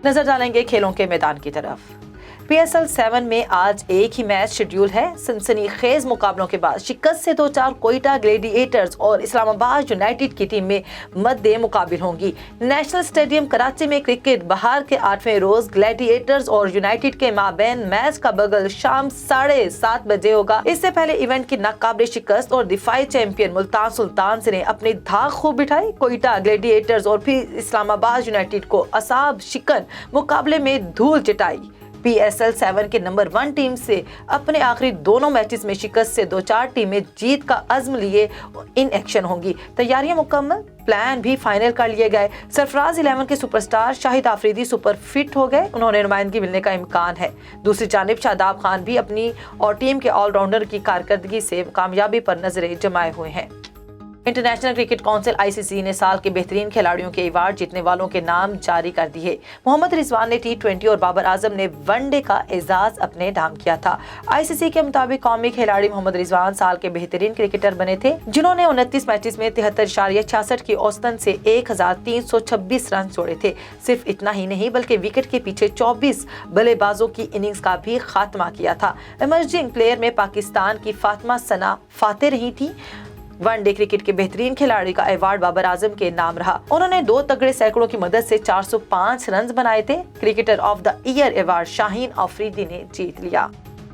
نظر ڈالیں گے کھیلوں کے میدان کی طرف۔ PSL 7 میں آج ایک ہی میچ شیڈیول ہے۔ سنسنی خیز مقابلوں کے بعد شکست سے دوچار کوئٹہ گلیڈی ایٹرز اور اسلام آباد یونائیٹڈ کی ٹیم میں مد مقابل ہوں گی۔ نیشنل اسٹیڈیم کراچی میں کرکٹ بہار کے 8ویں روز گلیڈی ایٹرز اور یونائیٹڈ کے مابین میچ کا بغل شام 7:30 بجے ہوگا۔ اس سے پہلے ایونٹ کی ناقابل شکست اور دفاعی چیمپئن ملتان سلطانز نے اپنی دھاک خوب بٹھائی۔ کوئٹہ گلیڈی ایٹرز اور پھر اسلام آباد یونائیٹڈ کو اعصاب شکن مقابلے میں دھول چٹائی۔ PSL 7 کے نمبر 1 ٹیم سے اپنے آخری دونوں میچز میں شکست سے دوچار ٹیمیں جیت کا عزم لیے ان ایکشن ہوں گی۔ تیاریاں مکمل، پلان بھی فائنل کر لیے گئے۔ سرفراز 11 کے سپر سٹار شاہد آفریدی سپر فٹ ہو گئے، انہوں نے نمائندگی ملنے کا امکان ہے۔ دوسری جانب شاداب خان بھی اپنی اور ٹیم کے آل راؤنڈر کی کارکردگی سے کامیابی پر نظریں جمائے ہوئے ہیں۔ انٹرنیشنل کرکٹ کونسل ICC نے سال کے بہترین کھلاڑیوں کے ایوارڈ جیتنے والوں کے نام جاری کر دیے۔ محمد رضوان نے T20 اور بابر اعظم نے ون ڈے کا اعزاز اپنے نام کیا تھا۔ ICC کے مطابق قومی کھلاڑی محمد رضوان سال کے بہترین کرکٹر بنے تھے، جنہوں نے 29 میچز میں 73.66 کی اوسطن سے 1326 رن جوڑے تھے۔ صرف اتنا ہی نہیں بلکہ وکٹ کے پیچھے 24 بلے بازوں کی اننگز کا بھی خاتمہ کیا تھا۔ ایمرجنگ پلیئر میں پاکستان کی فاطمہ ثنا فاتح رہی تھی۔ ون ڈے کرکٹ کے بہترین کھلاڑی کا ایوارڈ بابر اعظم کے نام رہا، انہوں نے 2 تگڑے سینکڑوں کی مدد سے 405 رنز بنائے تھے۔ Cricketer of the year award Shaheen Afridi نے جیت لیا۔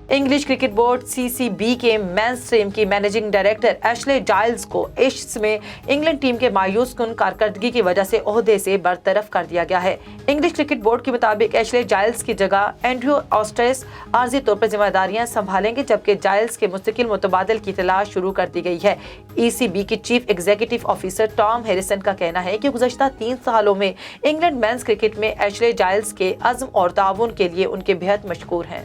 انگلش کرکٹ بورڈ CCB کے مینز ٹیم کی مینیجنگ ڈائریکٹر ایشلے جائلز کو ایشز میں انگلینڈ ٹیم کے مایوس کن کارکردگی کی وجہ سے عہدے سے برطرف کر دیا گیا ہے۔ انگلش کرکٹ بورڈ کے مطابق ایشلے جائلز کی جگہ اینڈریو آسٹریس عارضی طور پر ذمہ داریاں سنبھالیں گے، جبکہ جائلز کے مستقل متبادل کی تلاش شروع کر دی گئی ہے۔ ECB کی chief executive officer Tom Harrison کا کہنا ہے کہ گزشتہ 3 سالوں میں انگلینڈ مینز کرکٹ میں ایشلے جائلز کے عزم اور تعاون کے لیے ان کے بہت مشکور ہیں۔